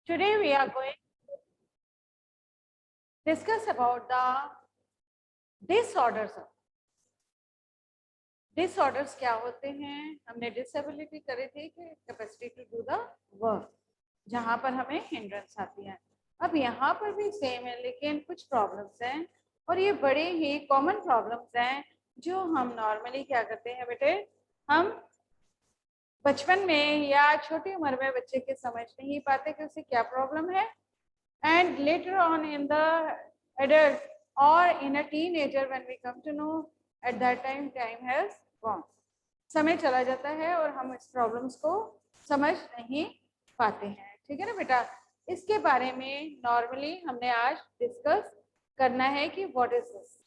Today we are going to discuss about the disorders. Disorders क्या होते हैं? हमने डिसेबिलिटी करे थे कि capacity to do the work, जहां पर हमें हिंड्रेंस आती है। अब यहाँ पर भी सेम है, लेकिन कुछ प्रॉब्लम्स हैं और ये बड़े ही कॉमन प्रॉब्लम्स हैं जो हम नॉर्मली क्या करते हैं बेटे, हम बचपन में या छोटी उम्र में बच्चे के समझ नहीं पाते कि उसे क्या प्रॉब्लम है, and later on in the adult or in a teenager when we come to know, at that time has gone, समय चला जाता है और हम इस प्रॉब्लम्स को समझ नहीं पाते हैं। ठीक है ना बेटा, इसके बारे में नॉर्मली हमने आज डिस्कस करना है कि व्हाट इज दिस,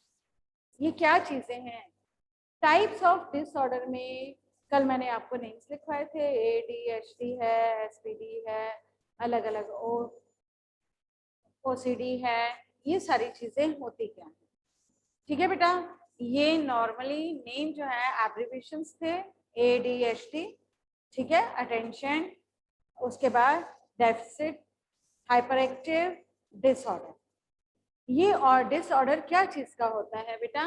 ये क्या चीजें हैं। टाइप्स ऑफ डिसऑर्डर में कल मैंने आपको नेम्स लिखवाए थे, ADHD है, SPD है, अलग अलग OCD है, ये सारी चीजें होती क्या है। ठीक है बेटा, ये नॉर्मली नेम जो है एब्रिविएशंस थे, ADHD, ठीक है, अटेंशन, उसके बाद डेफिसिट हाइपर एक्टिव डिसऑर्डर। ये और डिसऑर्डर क्या चीज का होता है बेटा,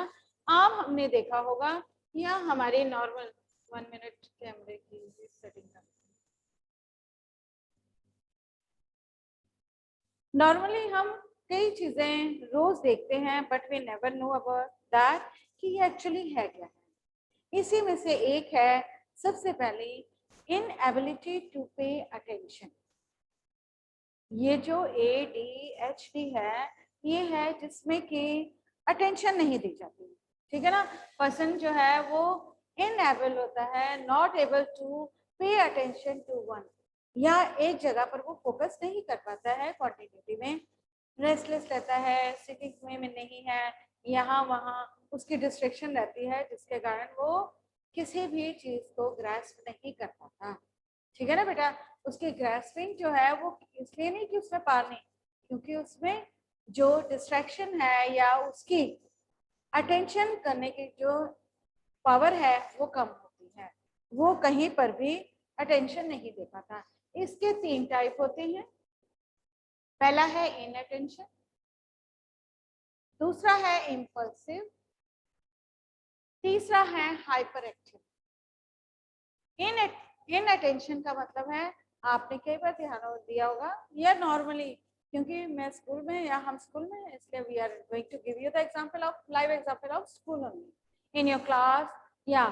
आम हमने देखा होगा या हमारे नॉर्मल 1 मिनट कैमरे की सेटिंग कर, नॉर्मली हम कई चीजें रोज देखते हैं but we never know about that कि ये एक्चुअली है क्या है। इसी में से एक है सबसे पहले इनएबिलिटी टू पे अटेंशन। ये जो ADHD है, ये है जिसमें कि अटेंशन नहीं दी जाती। ठीक है ना, पर्सन जो है वो इनएबल होता है, not able to pay attention to one, या एक जगह पर वो फोकस नहीं कर पाता है, क्वांटिटी में रेस्टलेस रहता है, सिटिंग में नहीं है, यहाँ वहाँ उसकी डिस्ट्रैक्शन रहती है, जिसके कारण वो किसी भी चीज को ग्रास्प नहीं कर पाता। ठीक है ना बेटा, उसकी ग्रास्पिंग जो है वो इसलिए नहीं कि उसमें पार नहीं, क्योंकि उसमें जो डिस्ट्रैक्शन है या उसकी अटेंशन करने की जो पावर है वो कम होती है, वो कहीं पर भी अटेंशन नहीं दे पाता। इसके 3 टाइप होते हैं। पहला है इनअटेंशन, दूसरा है इम्पल्सिव, तीसरा है हाइपर एक्टिव। इनअटेंशन का मतलब है, आपने कई बार ध्यान दिया होगा या नॉर्मली, क्योंकि मैं स्कूल में या हम स्कूल में, इसलिए we are going to give you the example of live example of school only in your class. या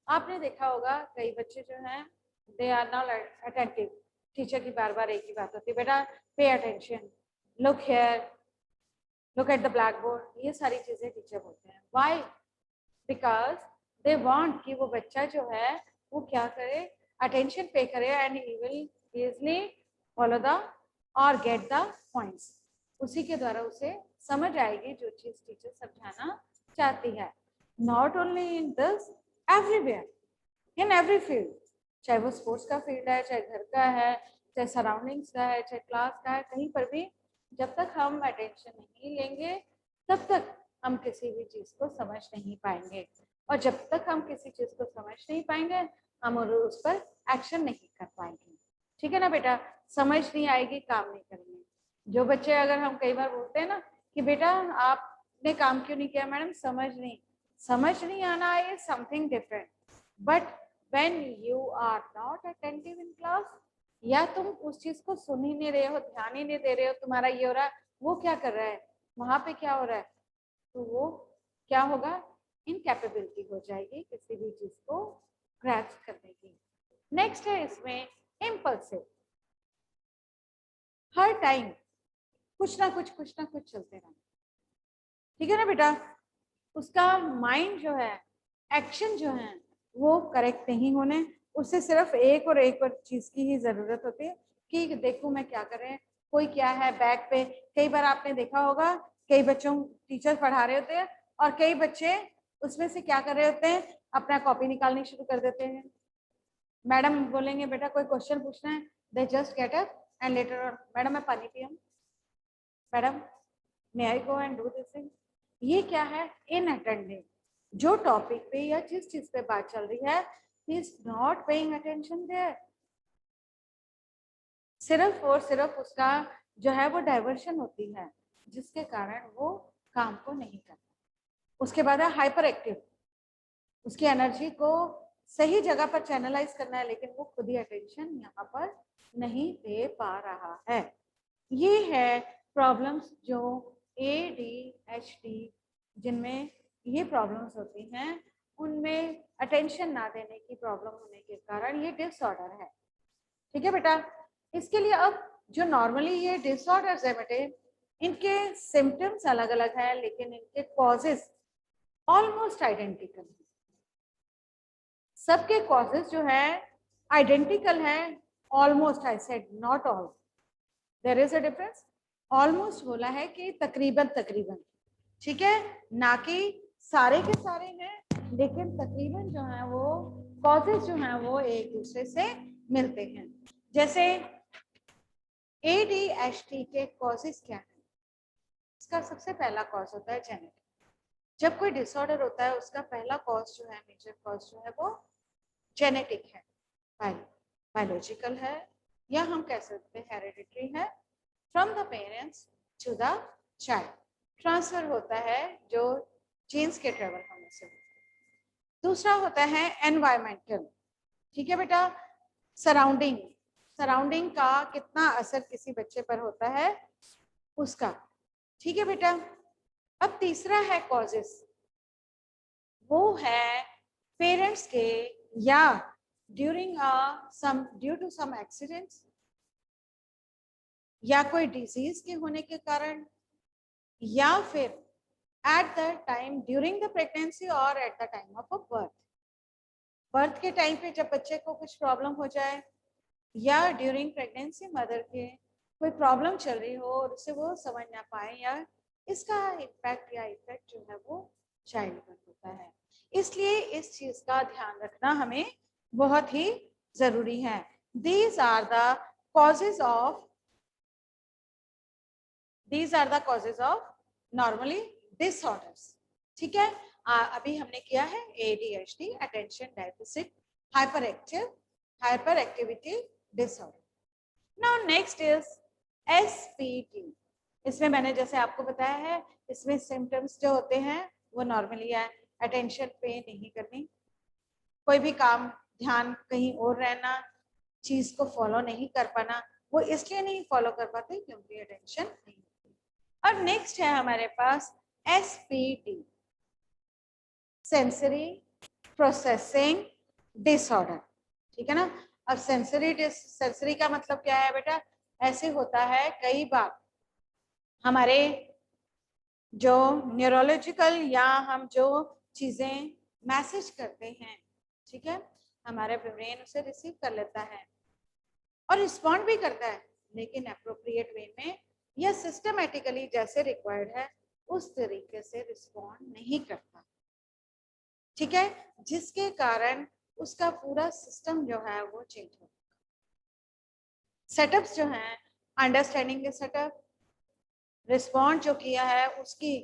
आपने देखा होगा कई बच्चे जो हैं they are not attentive, teacher की बार बार एक ही बात होती है, बेटा pay attention, look here, look at the black board, ये सारी चीजें टीचर बोलते हैं। व्हाई? बिकॉज दे वांट कि वो बच्चा जो है वो क्या करे, अटेंशन पे करे, and he will easily follow the और गेट द पॉइंट्स, उसी के द्वारा उसे समझ आएगी जो चीज टीचर समझाना चाहती है। Not only in this, everywhere, in every field, चाहे वो स्पोर्ट्स का फील्ड है, चाहे घर का है, चाहे सराउंडिंग्स का है, चाहे क्लास का है, कहीं पर भी जब तक हम अटेंशन नहीं लेंगे तब तक हम किसी भी चीज को समझ नहीं पाएंगे, और जब तक हम किसी चीज को समझ नहीं पाएंगे हम उस पर एक्शन नहीं कर पाएंगे। ठीक है ना बेटा, समझ नहीं आएगी, काम नहीं करेंगे। जो बच्चे, अगर हम कई बार बोलते हैं ना कि बेटा आपने काम क्यों नहीं किया, मैडम समझ नहीं आना है something different, but when you are not attentive in class, या तुम उस चीज को सुन ही नहीं रहे हो, ध्यान ही नहीं दे रहे हो, तुम्हारा ये हो रहा है, वो क्या कर रहा है, वहां पे क्या हो रहा है, तो वो क्या होगा, इनकैपेबिलिटी हो जाएगी किसी भी चीज को ग्रैस्प करने की। नेक्स्ट है इसमें इम्पल्सिव, हर टाइम कुछ ना कुछ चलते रहना। ठीक है ना बेटा, उसका माइंड जो है, एक्शन जो है वो करेक्ट नहीं होने, उससे सिर्फ एक और एक और चीज की ही जरूरत होती है कि देखो मैं क्या कर रहे हैं, कोई क्या है बैग पे। कई बार आपने देखा होगा कई बच्चों टीचर पढ़ा रहे होते हैं और कई बच्चे उसमें से क्या कर रहे होते हैं, अपना कॉपी निकालनी शुरू कर देते हैं। मैडम बोलेंगे बेटा कोई क्वेश्चन पूछना है, they just get up and later on, madam मैं पानी पियूं, madam may I go and do this thing. ये क्या है, इन अटेंडिंग, जो टॉपिक पे या जिस चीज पे बात चल रही है, he is not paying attention there। सिर्फ और सिर्फ उसका जो है वो डाइवर्शन होती है, जिसके कारण वो काम को नहीं करता। उसके बाद है हाइपर एक्टिव, उसकी एनर्जी को सही जगह पर चैनलाइज करना है, लेकिन वो खुद ही अटेंशन यहाँ पर नहीं दे पा रहा है। ये है प्रॉब्लम्स जो ADHD जिनमें ये प्रॉब्लम्स होती हैं, उनमें अटेंशन ना देने की प्रॉब्लम होने के कारण ये डिसऑर्डर है। ठीक है बेटा, इसके लिए अब जो नॉर्मली ये डिसऑर्डर्स है बेटे, इनके सिम्टम्स अलग अलग है, लेकिन इनके कॉजेस ऑलमोस्ट आइडेंटिकल है। सबके कॉजेस जो है आइडेंटिकल है, almost, I said not all, there is a difference. Almost बोला है कि तकरीबन तकरीबन, ठीक है, ना कि सारे के सारे हैं, लेकिन तकरीबन जो है वो कॉजेस जो है वो एक दूसरे से मिलते हैं। जैसे ADHD के कॉजेस क्या है? इसका सबसे पहला कॉज होता है जेनेटिक। जब कोई डिसऑर्डर होता है उसका पहला कॉज जो है, मेजर कॉज जो है वो जेनेटिक है, बायोलॉजिकल है, या हम कह सकते हैं हेरिडिटरी है, from the parents to the child, transfer होता है जो जीन्स के ट्रेवल होने से। दूसरा होता है एनवायरमेंटल, ठीक है बेटा, सराउंडिंग, सराउंडिंग का कितना असर किसी बच्चे पर होता है उसका, ठीक है बेटा। अब तीसरा है कॉजेस, वो है पेरेंट्स के या during due to some accidents, या कोई डिजीज के होने के कारण, या फिर at the time during the pregnancy और at the time of a birth. Birth के टाइम पे जब बच्चे को कुछ प्रॉब्लम हो जाए, या ड्यूरिंग प्रेगनेंसी मदर के कोई प्रॉब्लम चल रही हो और उसे वो समझ ना पाए, या इसका इम्पैक्ट या इफेक्ट जो है वो चाइल्ड पर होता है। इसलिए इस चीज का ध्यान रखना हमें बहुत ही जरूरी है। These are the causes of normally disorders, ठीक है। अभी हमने किया है ADHD, attention deficit hyper activity disorder. Now next is SPD। इसमें मैंने जैसे आपको बताया है, इसमें सिम्टम्स जो होते हैं वो नॉर्मली है अटेंशन पे नहीं करनी, कोई भी काम ध्यान कहीं और रहना, चीज को फॉलो नहीं कर पाना। वो इसलिए नहीं फॉलो कर पाते क्योंकि अटेंशन नहीं होती। और नेक्स्ट है हमारे पास SPD, सेंसरी प्रोसेसिंग डिसऑर्डर, ठीक है ना। अब सेंसरी का मतलब क्या है बेटा? ऐसे होता है कई बार हमारे जो न्यूरोलॉजिकल या हम जो चीजें मैसेज करते हैं, ठीक है, हमारे ब्रेन उसे रिसीव कर लेता है और रिस्पॉन्ड भी करता है, लेकिन अप्रोप्रिएट वे में या सिस्टमेटिकली जैसे रिक्वायर्ड है उस तरीके से रिस्पॉन्ड नहीं करता, ठीक है, जिसके कारण उसका पूरा सिस्टम जो है वो चेंज होता है। सेटअप्स जो हैं, अंडरस्टैंडिंग के सेटअप, रिस्पॉन्ड जो किया है उसकी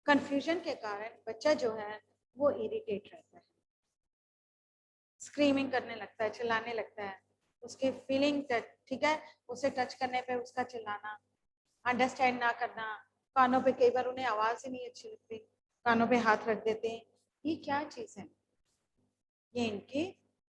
कंफ्यूजन के कारण बच्चा जो है वो इरिटेट रहता है, स्क्रीमिंग करने लगता है, चिल्लाने लगता है, उसकी फीलिंग, ठीक है, उसे टच करने पे उसका चिल्लाना, अंडरस्टैंड ना करना, कानों पे कई बार उन्हें आवाज ही नहीं अच्छी लगती, कानों पे हाथ रख देते हैं। ये क्या चीज है? ये इनकी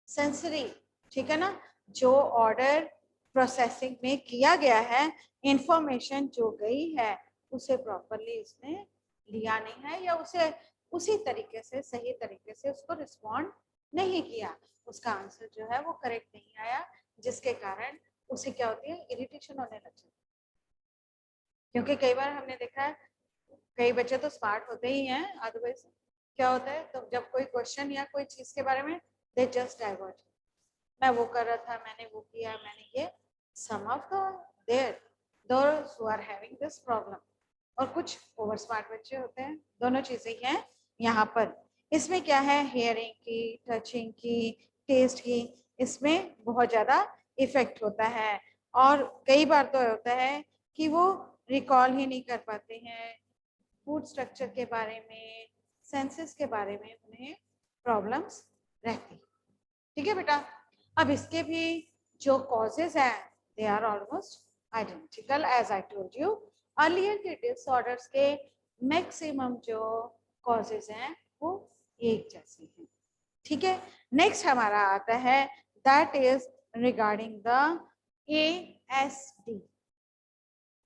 सेंसरी, ठीक है ना, जो ऑर्डर प्रोसेसिंग में किया गया है, इंफॉर्मेशन जो गई है उसे प्रॉपरली इसने लिया नहीं है, या उसे उसी तरीके से सही तरीके से उसको रिस्पॉन्ड नहीं किया, उसका आंसर जो है वो करेक्ट नहीं आया, जिसके कारण उसे क्या होती है, इरिटेशन होने लग जाती है। क्योंकि कई बार हमने देखा है कई बच्चे तो स्मार्ट होते ही हैं, अदरवाइज क्या होता है, तो जब कोई क्वेश्चन या कोई चीज के बारे में दे जस्ट डाइवर्ट, मैं वो कर रहा था, मैंने वो किया, मैंने ये, some of the there those who are having this problem, और कुछ ओवर स्मार्ट बच्चे होते हैं, दोनों चीजें हैं यहाँ पर। इसमें क्या है, हियरिंग की, टचिंग की, टेस्ट की, इसमें बहुत ज्यादा इफेक्ट होता है, और कई बार तो होता है कि वो रिकॉल ही नहीं कर पाते हैं, फूड स्ट्रक्चर के बारे में, सेंसेस के बारे में उन्हें प्रॉब्लम्स रहती, ठीक है बेटा। अब इसके भी जो कॉजेज हैं they are almost identical as I told you earlier के डिसऑर्डर्स के मैक्सिमम जो कॉजेज हैं वो एक जैसे हैं। ठीक है, नेक्स्ट हमारा आता है that is regarding the ASD।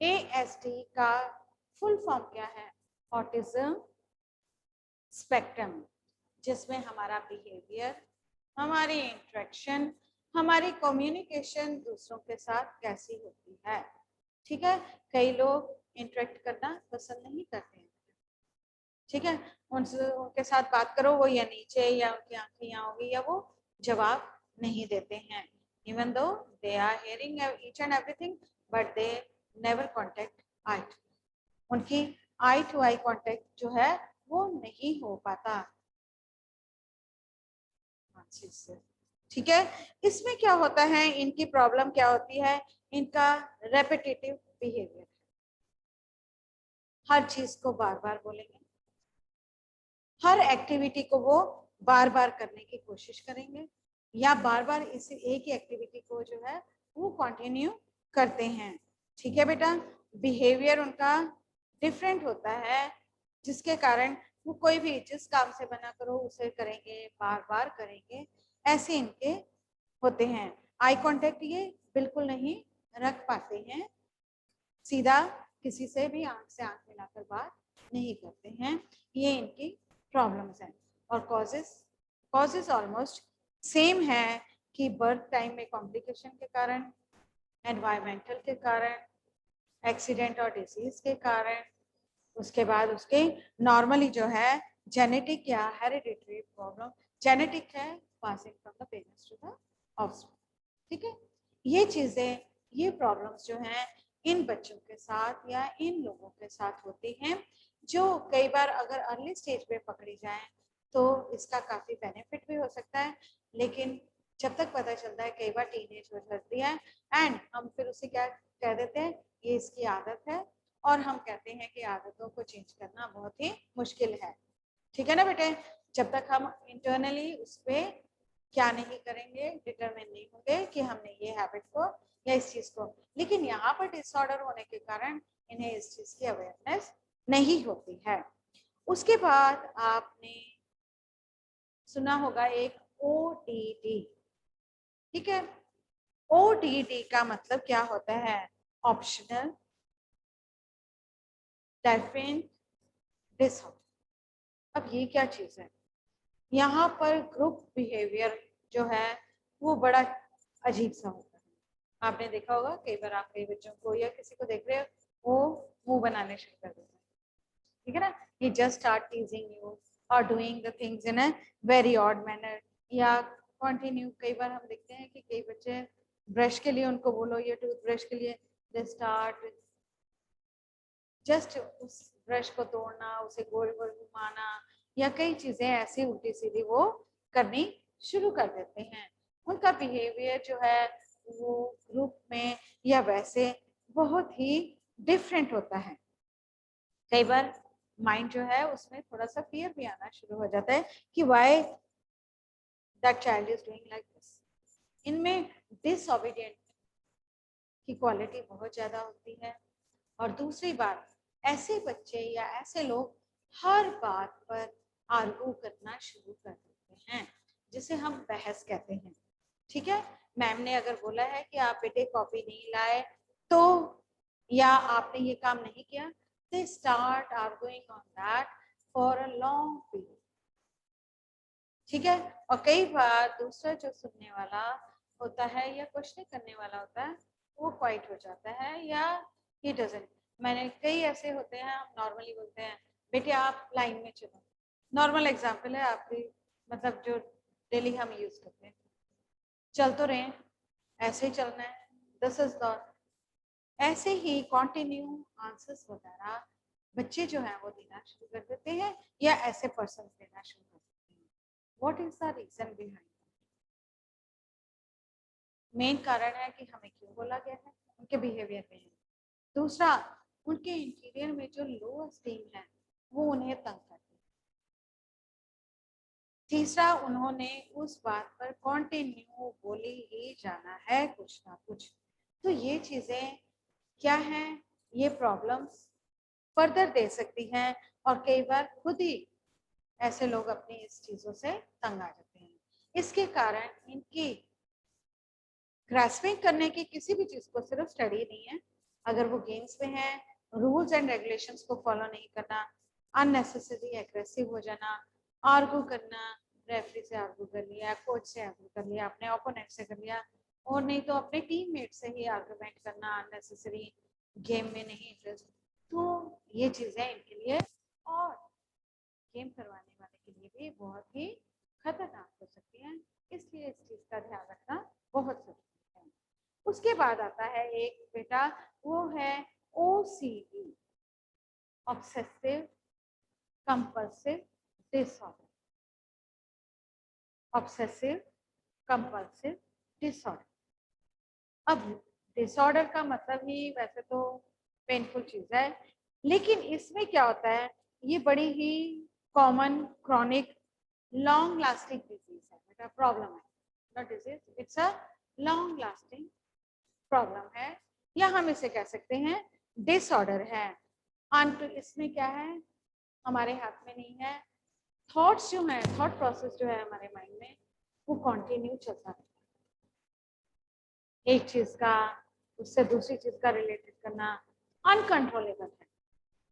ASD का फुल फॉर्म क्या है? ऑटिज्म स्पेक्ट्रम, जिसमें हमारा बिहेवियर, हमारी इंटरेक्शन, हमारी कम्युनिकेशन दूसरों के साथ कैसी होती है। ठीक है, कई लोग इंटरेक्ट करना पसंद नहीं करते हैं। ठीक है, उनसे उनके साथ बात करो वो या नीचे या उनकी आंखें यहाँ होगी या वो जवाब नहीं देते हैं। Even though they are hearing each and everything but they never contact eye to, उनकी आई टू आई कॉन्टेक्ट जो है वो नहीं हो पाता। ठीक है, इसमें क्या होता है, इनकी प्रॉब्लम क्या होती है, इनका रेपिटेटिव बिहेवियर, हर चीज को बार बार बोलेंगे, हर एक्टिविटी को वो बार बार करने की कोशिश करेंगे या बार बार इस एक ही एक्टिविटी को जो है वो कंटिन्यू करते हैं। ठीक है बेटा, बिहेवियर उनका डिफरेंट होता है, जिसके कारण वो कोई भी जिस काम से मना करो उसे करेंगे, बार बार करेंगे, ऐसे इनके होते हैं। आई कांटेक्ट ये बिल्कुल नहीं रख पाते हैं, सीधा किसी से भी आंख से आंख मिलाकर बात नहीं करते हैं, ये इनकी प्रॉब्लम्स हैं। और कॉजेस ऑलमोस्ट सेम है कि बर्थ टाइम में कॉम्प्लिकेशन के कारण, एनवायरमेंटल के कारण, एक्सीडेंट और डिजीज के कारण, उसके बाद उसके नॉर्मली जो है जेनेटिक या हेरिडिटरी प्रॉब्लम, जेनेटिक है passing from the parents to the offspring. ठीक है, ये चीजें, ये प्रॉब्लम्स जो हैं इन बच्चों के साथ या इन लोगों के साथ होती हैं, जो कई बार अगर अर्ली स्टेज पे पकड़ी जाए तो इसका काफी बेनिफिट भी हो सकता है, लेकिन जब तक पता चलता है कई बार टीनेज हो जाती है एंड हम फिर उसे क्या कह देते हैं, ये इसकी आदत है, और हम कहते हैं कि आदतों को चेंज करना बहुत ही मुश्किल है। ठीक है ना बेटे, जब तक हम इंटरनली उस पर क्या नहीं करेंगे, डिटरमिन नहीं होंगे कि हमने ये हैबिट को या इस चीज को, लेकिन यहाँ पर डिसऑर्डर होने के कारण इन्हें इस चीज की अवेयरनेस नहीं होती है। उसके बाद आपने सुना होगा एक ODD। ठीक है, ODD का मतलब क्या होता है? Optional definite disorder. अब ये क्या चीज है? यहाँ पर ग्रुप बिहेवियर जो है वो बड़ा अजीब सा होता है। आपने देखा होगा कई बार आप कई बच्चों को या किसी को देख रहे हो वो मुंह बनाने शुरू कर देते हैं। ठीक है ना, he just start teasing you or doing the things in a very odd manner, या कंटिन्यू कई बार हम देखते हैं कि कई बच्चे ब्रश के लिए उनको बोलो या टूथब्रश के लिए दे स्टार्ट जस्ट उस ब्रश को तोड़ना, उसे गोल गोल घुमाना या कई चीजें ऐसी उल्टी सीधी वो करनी शुरू कर देते हैं। उनका बिहेवियर जो है वो ग्रुप में या वैसे बहुत ही डिफरेंट होता है। कई बार माइंड जो है उसमें थोड़ा सा फियर भी आना शुरू हो जाता है कि why that child is doing like this. इनमें डिसओबीडिएंट की क्वालिटी बहुत ज्यादा होती है। और दूसरी बात, ऐसे बच्चे या ऐसे लोग हर बात पर आर्गू करना शुरू कर देते हैं, जिसे हम बहस कहते हैं। ठीक है, मैम ने अगर बोला है कि आप बेटे कॉपी नहीं लाए तो, या आपने ये काम नहीं किया, they start arguing on that for a long period। ठीक है, और कई बार दूसरा जो सुनने वाला होता है या क्वेश्चन करने वाला होता है वो क्वाइट हो जाता है या he doesn't। मैंने कई ऐसे होते हैं, हम नॉर्मली बोलते हैं बेटे आप लाइन में चलो, नॉर्मल एग्जांपल है आपकी, मतलब जो डेली हम यूज करते हैं, चल तो रहे हैं, ऐसे ही चलना है, दिस इज द, ऐसे ही कंटिन्यू आंसर्स वगैरह बच्चे जो है वो देना शुरू कर देते हैं या ऐसे पर्सन देना शुरू कर देते हैं। What is the reason behind? Main कारण है कि हमें क्यों बोला गया है, उनके बिहेवियर में है। दूसरा, उनके इंटीरियर में जो लो एस्टीम है वो उन्हें तंग करती है। तीसरा, उन्होंने उस बात पर कंटिन्यू बोले ही जाना है कुछ ना कुछ, तो ये चीजें क्या हैं, ये प्रॉब्लम्स फर्दर दे सकती हैं और कई बार खुद ही ऐसे लोग अपनी इस चीजों से तंग आ जाते हैं। इसके कारण इनकी ग्रास्पिंग करने की किसी भी चीज को सिर्फ स्टडी नहीं है, अगर वो गेम्स में है, रूल्स एंड रेगुलेशंस को फॉलो नहीं करना, अननेसेसरी एग्रेसिव हो जाना, आर्गू करना, रेफरी से आर्गू कर लिया, कोच से आर्गू कर लिया, अपने ओपोनेंट से कर लिया, और नहीं तो अपने टीममेट से ही आर्गुमेंट करना, अननेसेसरी गेम में नहीं इंटरेस्ट, तो ये चीजें इनके लिए और गेम करवाने वाले के लिए भी बहुत ही खतरनाक हो सकती हैं। इसलिए इस चीज का ध्यान रखना बहुत जरूरी है। उसके बाद आता है एक बेटा, वो है OCD, obsessive compulsive disorder. Obsessive compulsive disorder, अब डिसऑर्डर का मतलब ही वैसे तो पेनफुल चीज है, लेकिन इसमें क्या होता है, ये बड़ी ही common chronic long lasting disease है बेटा, प्रॉब्लम है, not disease, it's a long lasting problem है, या हम इसे कह सकते हैं डिसऑर्डर है। अंत इसमें क्या है, हमारे हाथ में नहीं है, थॉट्स जो है, थॉट प्रोसेस जो है हमारे माइंड में, वो कंटिन्यू चलता रहता है, एक चीज का उससे दूसरी चीज का रिलेटेड करना अनकंट्रोलेबल है,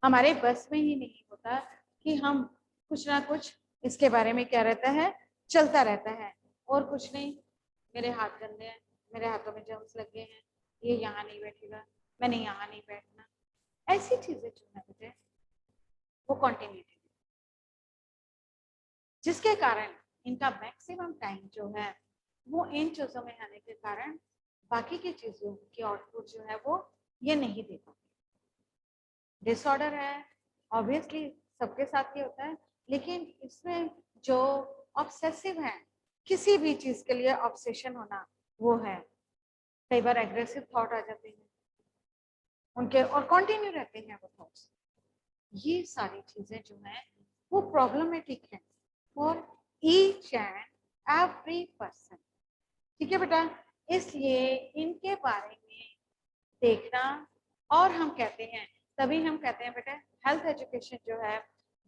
हमारे बस में ही नहीं होता कि हम कुछ ना कुछ इसके बारे में क्या रहता है, चलता रहता है, और कुछ नहीं, मेरे हाथ गंदे हैं, मेरे हाथों में जर्म्स लग गए हैं, ये यहाँ नहीं बैठेगा, मैंने यहाँ नहीं बैठना, ऐसी चीजें जो है बेटे वो कॉन्टिन्यूटी, जिसके कारण इनका मैक्सिमम टाइम जो है वो इन चीजों में आने के कारण बाकी की चीजों की आउटपुट जो है वो ये नहीं दे पाते। डिसऑर्डर है, ऑब्वियसली सबके साथ ही होता है, लेकिन इसमें जो ऑब्सेसिव है, किसी भी चीज के लिए ऑब्सेशन होना, वो है, कई बार एग्रेसिव थॉट आ जाते हैं उनके और कंटिन्यू रहते हैं वो थॉट्स, ये सारी चीजें जो हैं वो प्रॉब्लमेटिक है for each and every person. ठीक है बेटा, इसलिए इनके बारे में देखना, और हम कहते हैं, तभी हम कहते हैं बेटा हेल्थ एजुकेशन जो है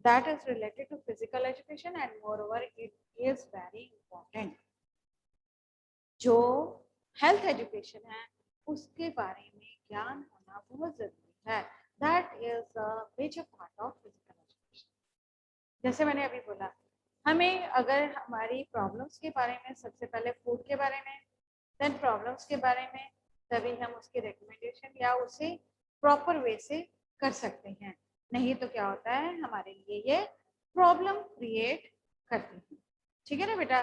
that is related to physical education and moreover it is very important. जो हेल्थ एजुकेशन है उसके बारे में ज्ञान होना बहुत जरूरी है, that is a major part of physical education. जैसे मैंने अभी बोला, हमें अगर हमारी प्रॉब्लम्स के बारे में, सबसे पहले फूड के बारे में, देन प्रॉब्लम्स के बारे में, तभी हम उसकी रिकमेंडेशन या उसे प्रॉपर वे से कर सकते हैं, नहीं तो क्या होता है हमारे लिए ये प्रॉब्लम क्रिएट करती है। ठीक है ना बेटा,